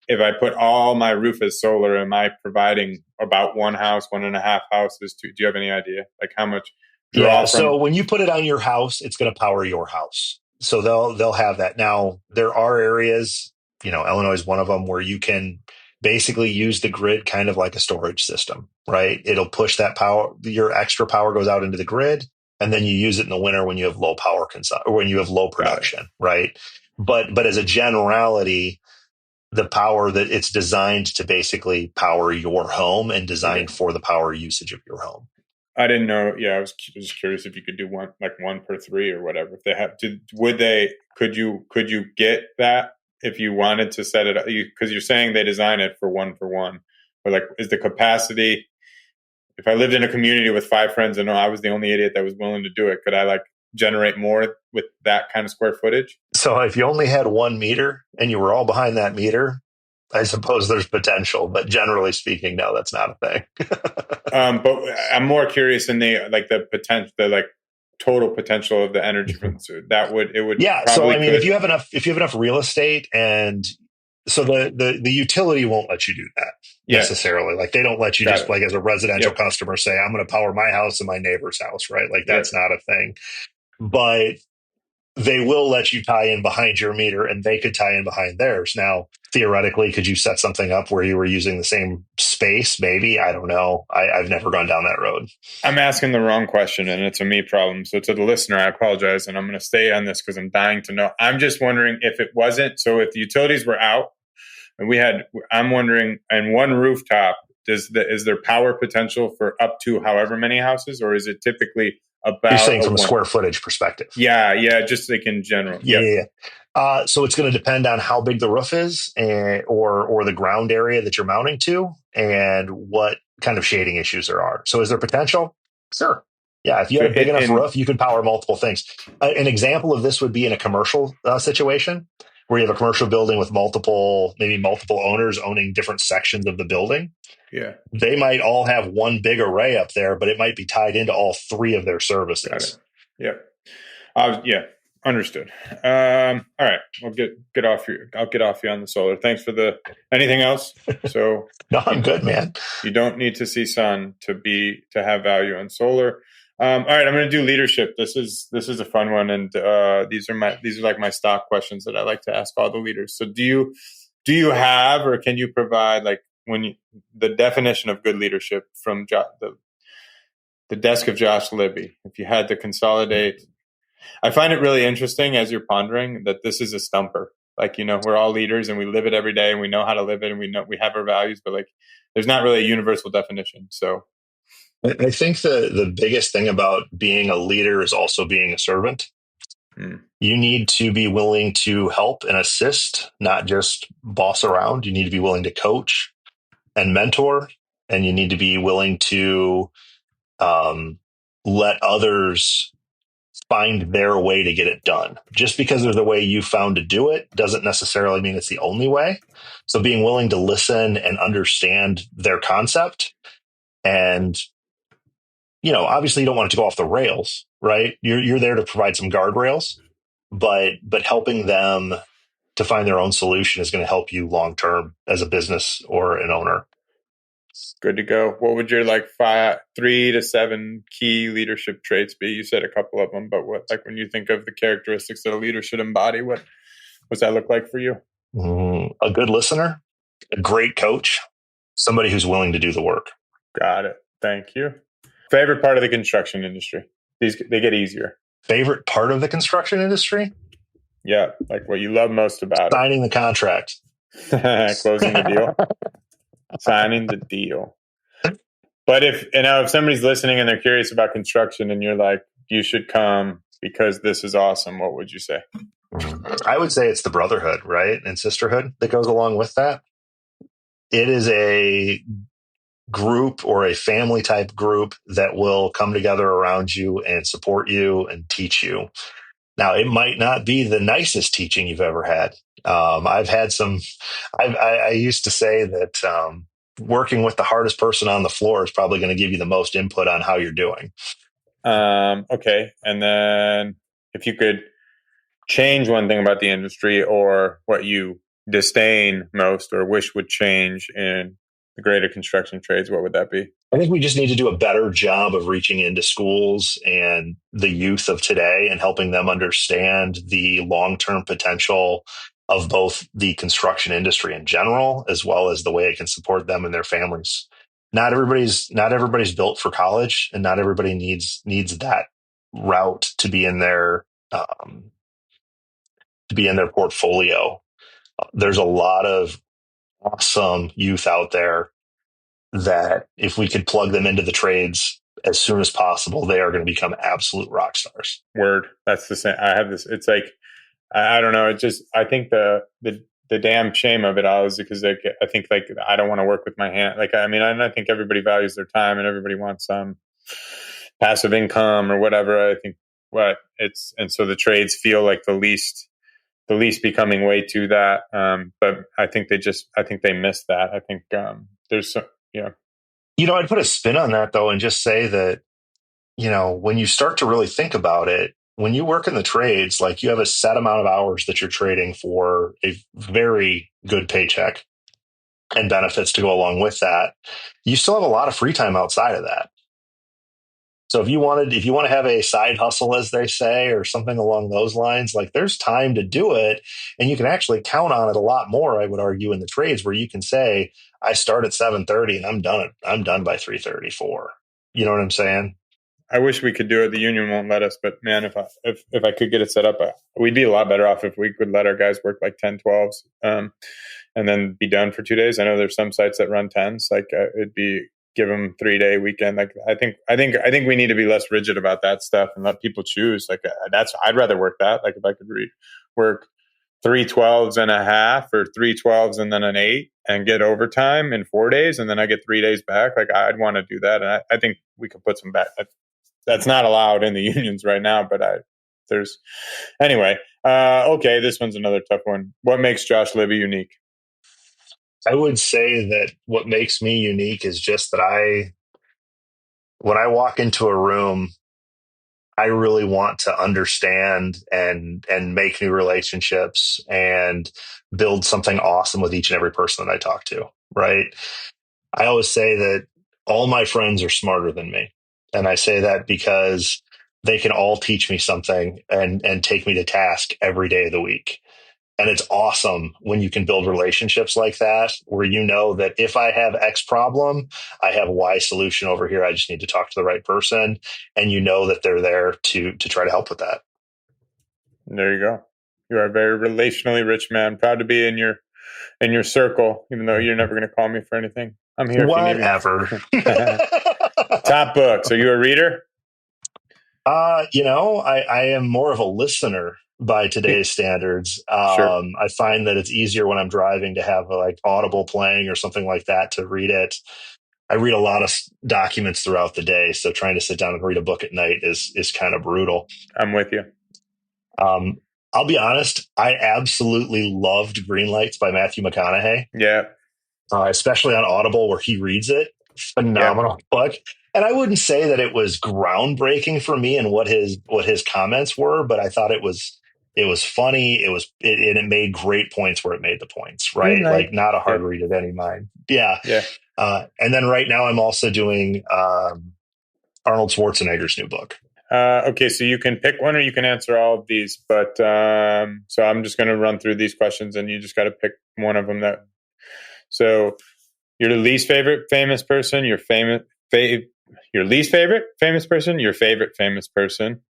if I put all my roof as solar, am I providing about one house, 1.5 houses? Do you have any idea how much draw Yeah. from? So when you put it on your house, it's going to power your house. So they'll have that. Now there are areas, Illinois is one of them, where you can basically use the grid kind of like a storage system, right? It'll push that power. Your extra power goes out into the grid, and then you use it in the winter when you have low power consumption or when you have low Got it. production, right? But as a generality, the power that it's designed to basically power your home and Okay. designed for the power usage of your home. I didn't know. Yeah, I was just curious if you could do one per three or whatever. If they have to, would they? Could you get that if you wanted to set it up? Because you're saying they design it for one, but is the capacity? if I lived in a community with 5 friends and I was the only idiot that was willing to do it, could I like generate more with that kind of square footage? So if you only had one meter and you were all behind that meter, I suppose there's potential, but generally speaking, no, that's not a thing. But I'm more curious in the potential, the like total potential of the energy from that would Yeah. So probably I mean, could. if you have enough real estate, and so the utility won't let you do that Yeah, necessarily. Like they don't let you got just it. like as a residential Yep, customer say, I'm going to power my house and my neighbor's house, right? Like yep. that's not a thing. But they will let you tie in behind your meter and they could tie in behind theirs. Now, theoretically, could you set something up where you were using the same space? Maybe. I don't know. I've never gone down that road. I'm asking the wrong question, and it's a me problem. So to the listener, I apologize, and I'm going to stay on this because I'm dying to know. I'm just wondering if it wasn't. So if the utilities were out, and I'm wondering, and one rooftop, is there power potential for up to however many houses, or is it typically You're about saying a from a one? square footage perspective. Yeah, just like in general. Yeah, Yep, yeah, yeah. So it's going to depend on how big the roof is, or the ground area that you're mounting to, and what kind of shading issues there are. So is there potential? Sure. Yeah, if you so had a big it enough in roof, you could power multiple things. An example of this would be in a commercial situation where you have a commercial building with maybe multiple owners owning different sections of the building. yeah, They might all have one big array up there, but it might be tied into all three of their got it. services. Yep. Yeah, understood. All right, I'll get off you. I'll get off you on the solar. Thanks for the. Anything else? So No, I'm you, good, man. you don't need to see sun to have value on solar. All right, I'm going to do leadership. This is a fun one, and these are like my stock questions that I like to ask all the leaders. So do you have, or can you provide, like, the definition of good leadership from the desk of Josh Libby? If you had to consolidate, I find it really interesting as you're pondering that this is a stumper. Like, we're all leaders and we live it every day and we know how to live it and we know we have our values, but like, there's not really a universal definition. So, I think the biggest thing about being a leader is also being a servant. mm, You need to be willing to help and assist, not just boss around. You need to be willing to coach and mentor, and you need to be willing to um, let others find their way to get it done. Just because there's a way you found to do it doesn't necessarily mean it's the only way. So being willing to listen and understand their concept, and obviously you don't want it to go off the rails, right? You're there to provide some guardrails, but helping them to find their own solution is going to help you long term as a business or an owner. good to go. What would your like 3 to 7 key leadership traits be? You said a couple of them, but what, like, when you think of the characteristics that a leader should embody, what's that look like for you? A good listener, a great coach, somebody who's willing to do the work. Got it. Thank you. Favorite part of the construction industry? They get easier. Favorite part of the construction industry? Yeah, like what you love most about Signing the contract. it. Closing the deal. Signing the deal. But if somebody's listening and they're curious about construction and you're like, you should come because this is awesome, what would you say? I would say it's the brotherhood, right? And sisterhood that goes along with that. It is a group or a family type group that will come together around you and support you and teach you. Now, it might not be the nicest teaching you've ever had. I've had some, I used to say that working with the hardest person on the floor is probably going to give you the most input on how you're doing. Okay. And then if you could change one thing about the industry or what you disdain most or wish would change in the greater construction trades, what would that be? I think we just need to do a better job of reaching into schools and the youth of today and helping them understand the long-term potential of both the construction industry in general, as well as the way it can support them and their families. Not everybody's built for college, and not everybody needs that route to be in their portfolio. There's a lot of awesome youth out there that if we could plug them into the trades as soon as possible, they are going to become absolute rock stars. Word. That's the same. I have this. It's like, I don't know. It just, I think the the damn shame of it all is because like, I think like I don't want to work with my hand. Like I mean, I think everybody values their time and everybody wants some passive income or whatever. I think what it's and so the trades feel like the least becoming way to that. But I think they missed that. I think there's some, yeah. I'd put a spin on that though, and just say that, when you start to really think about it, when you work in the trades, like you have a set amount of hours that you're trading for a very good paycheck and benefits to go along with that. You still have a lot of free time outside of that. So if you want to have a side hustle, as they say, or something along those lines, like there's time to do it, and you can actually count on it a lot more. I would argue in the trades where you can say, I start at 7:30 and I'm done by 3:34. You know what I'm saying? I wish we could do it. The union won't let us, but man, if I could get it set up, we'd be a lot better off if we could let our guys work like 10, 12s, and then be done for 2 days. I know there's some sites that run 10s. Like it'd be give them 3 day weekend. Like I think we need to be less rigid about that stuff and let people choose. Like I'd rather work that. Like if I could work 3 12s and a half or 3 12s and then an 8 and get overtime in 4 days and then I get 3 days back. Like I'd want to do that. And I think we could put some back. That's not allowed in the unions right now, but there's anyway. Okay, this one's another tough one. What makes Josh Libby unique? I would say that what makes me unique is just that when I walk into a room, I really want to understand and make new relationships and build something awesome with each and every person that I talk to. Right. I always say that all my friends are smarter than me. And I say that because they can all teach me something and take me to task every day of the week. And it's awesome when you can build relationships like that, where you know that if I have X problem, I have Y solution over here. I just need to talk to the right person. And you know that they're there to try to help with that. There you go. You are a very relationally rich man. Proud to be in your circle, even though you're never going to call me for anything. I'm here if you need Whatever. me. Top books. Are you a reader? I am more of a listener by today's standards. Sure. I find that it's easier when I'm driving to have like Audible playing or something like that to read it. I read a lot of documents throughout the day, so trying to sit down and read a book at night is kind of brutal. I'm with you. Um, I'll be honest, I absolutely loved Green Lights by Matthew McConaughey, Yeah. especially on Audible where he reads it. Yeah. Phenomenal book. And I wouldn't say that it was groundbreaking for me and what his comments were, but I thought it was funny. It made great points where it made the points, Green right? light. Like not a hard Yeah. read of any mind. Yeah. Yeah. And then right now I'm also doing Arnold Schwarzenegger's new book. Okay, so you can pick one or you can answer all of these, but so I'm just going to run through these questions and you just got to pick one of them. So your least favorite famous person, your least favorite famous person, your favorite famous person.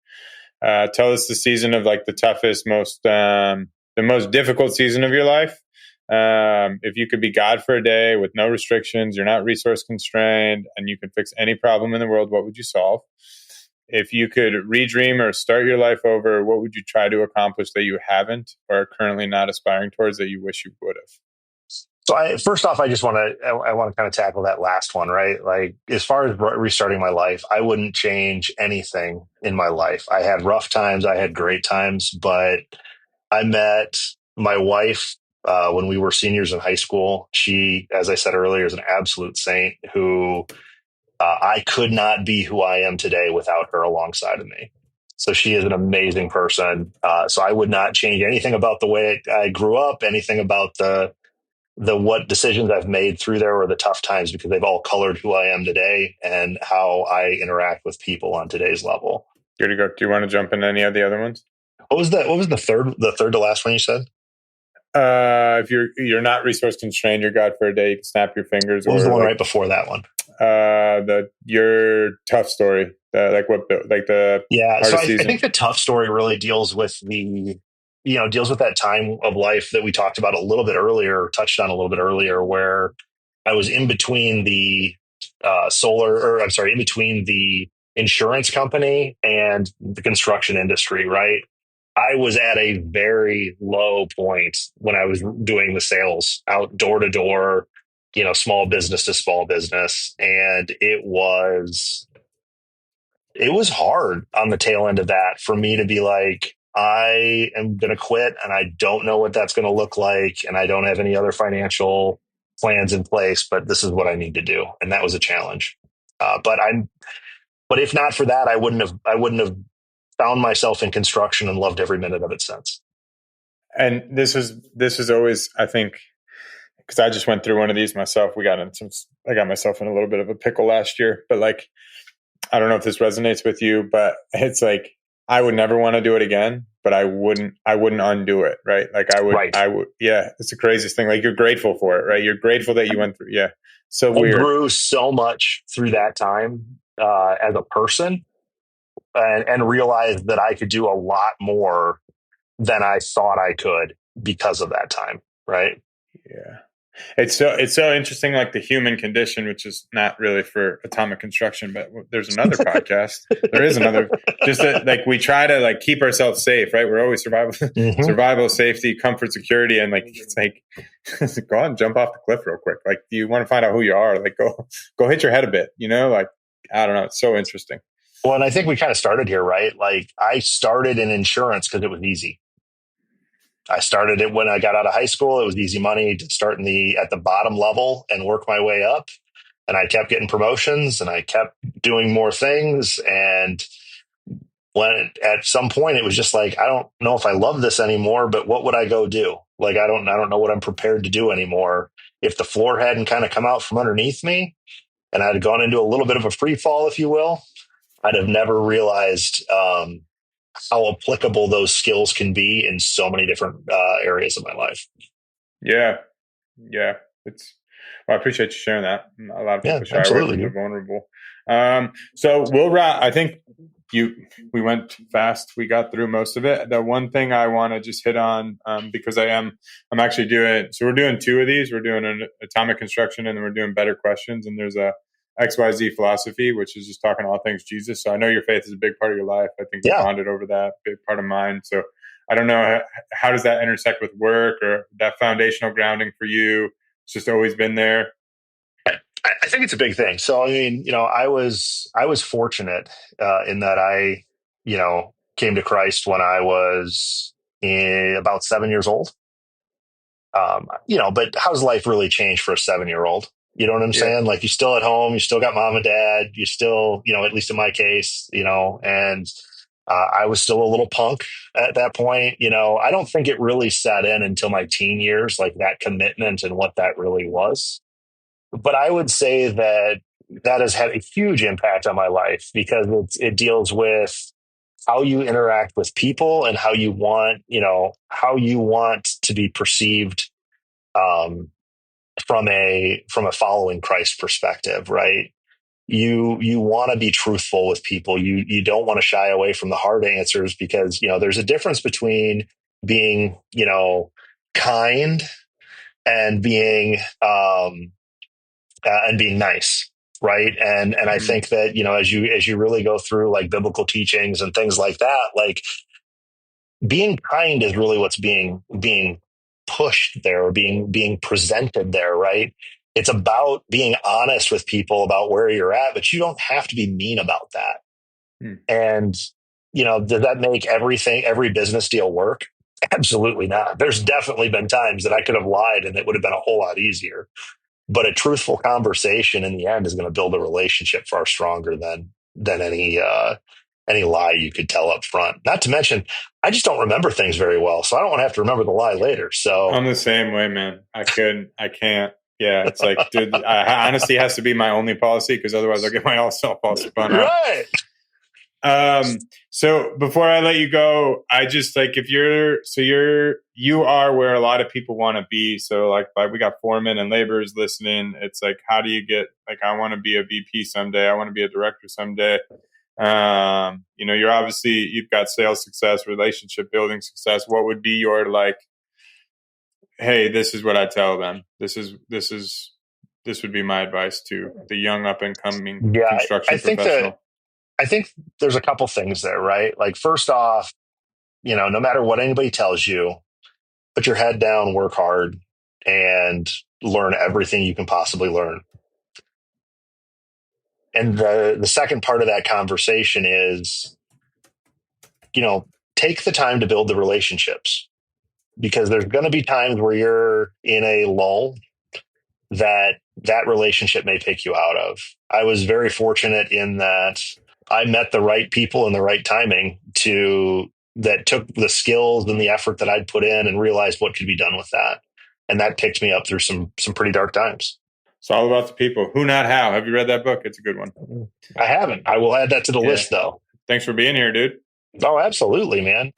Tell us the season of like the toughest, the most difficult season of your life. If you could be God for a day with no restrictions, you're not resource constrained, and you could fix any problem in the world, what would you solve? If you could redream or start your life over, what would you try to accomplish that you haven't or are currently not aspiring towards that you wish you would have? So first off, I want to kind of tackle that last one, right? Like as far as restarting my life, I wouldn't change anything in my life. I had rough times, I had great times, but I met my wife when we were seniors in high school. She, as I said earlier, is an absolute saint who I could not be who I am today without her alongside of me. So she is an amazing person. So I would not change anything about the way I grew up, anything about the what decisions I've made through there or the tough times, because they've all colored who I am today and how I interact with people on today's level. Good to go. Do you want to jump into any of the other ones? What was the third to last one you said? If you're not resource constrained, you're God for a day, you can snap your fingers. What was or the one like, right before that one? Your tough story, the Yeah. So hardest I season. think the tough story really deals with deals with that time of life that we talked about a little bit earlier, touched on a little bit earlier, where I was in between the in between the insurance company and the construction industry, right? I was at a very low point when I was doing the sales out door to door, small business to small business. And it was hard on the tail end of that for me to be like, I am going to quit and I don't know what that's going to look like. And I don't have any other financial plans in place, but this is what I need to do. And that was a challenge. But if not for that, I wouldn't have found myself in construction and loved every minute of it since. And this is always, I think, because I just went through one of these myself. I got myself in a little bit of a pickle last year, but like, I don't know if this resonates with you, but it's like, I would never want to do it again, but I wouldn't undo it. Right. Like Right. yeah, it's the craziest thing. Like, you're grateful for it, right? You're grateful that you went through. Yeah. So I weird. grew so much through that time as a person, and realized that I could do a lot more than I thought I could because of that time. Right. Yeah. It's so interesting, like the human condition, which is not really for atomic construction, but there's another podcast. There is another, just that, like, we try to like keep ourselves safe, right? We're always survival, Hmm. survival, safety, comfort, security, and like it's like go on, jump off the cliff real quick. Like, do you want to find out who you are? Like, go hit your head a bit, Like, I don't know. It's so interesting. Well, and I think we kind of started here, right? Like I started in insurance because it was easy. I started it when I got out of high school. It was easy money to start at the bottom level and work my way up. And I kept getting promotions and I kept doing more things. And at some point it was just like, I don't know if I love this anymore, but what would I go do? Like, I don't know what I'm prepared to do anymore. If the floor hadn't kind of come out from underneath me and I'd gone into a little bit of a free fall, if you will, I'd have never realized, how applicable those skills can be in so many different areas of my life. Yeah, yeah. It's. Well, I appreciate you sharing that. A lot of Yeah, people shy away absolutely, from the dude. vulnerable. So we'll wrap. I think you. We went fast. We got through most of it. The one thing I want to just hit on, because I'm actually doing. So we're doing two of these. We're doing an atomic construction, and then we're doing better questions. And there's a XYZ philosophy, which is just talking all things Jesus. So I know your faith is a big part of your life. I think we Yeah. bonded over that, big part of mine. So I don't know how does that intersect with work or that foundational grounding for you. It's just always been there. I think it's a big thing. So, I mean, I was fortunate in that I, came to Christ when I was about 7 years old. But how's life really changed for a 7-year old? You know what I'm Yeah. saying? Like, you're still at home, you still got mom and dad, you still, at least in my case, and I was still a little punk at that point. I don't think it really set in until my teen years, like that commitment and what that really was. But I would say that that has had a huge impact on my life because it deals with how you interact with people and how you want to be perceived, um, from a following Christ perspective, right? You want to be truthful with people. You don't want to shy away from the hard answers because there's a difference between being kind and being nice, right? And I Mm. think that as you really go through like biblical teachings and things like that, like being kind is really what's being pushed there, or being presented there, right? It's about being honest with people about where you're at, but you don't have to be mean about that. Mm. And does that make every business deal work? Absolutely not. There's definitely been times that I could have lied and it would have been a whole lot easier. But a truthful conversation in the end is going to build a relationship far stronger than any lie you could tell up front. Not to mention, I just don't remember things very well, so I don't want to have to remember the lie later. So I'm the same way, man. I can't. Yeah, it's like, dude, honesty has to be my only policy because otherwise I'll get myself all spun out. right, So before I let you go, I just like, if you are where a lot of people want to be. So like we got foremen and laborers listening. It's like, how do you get, like, I want to be a VP someday. I want to be a director someday. You've got sales success, relationship building success. What would be your, like, hey, this is what I tell them. This would be my advice to the young up and coming yeah, I construction think that professional. I think there's a couple things there, right? Like first off, no matter what anybody tells you, put your head down, work hard, and learn everything you can possibly learn. And the second part of that conversation is, take the time to build the relationships, because there's going to be times where you're in a lull that relationship may pick you out of. I was very fortunate in that I met the right people in the right timing that took the skills and the effort that I'd put in and realized what could be done with that. And that picked me up through some pretty dark times. It's all about the people. Who, Not How. Have you read that book? It's a good one. I haven't. I will add that to the list, though. Thanks for being here, dude. Oh, absolutely, man.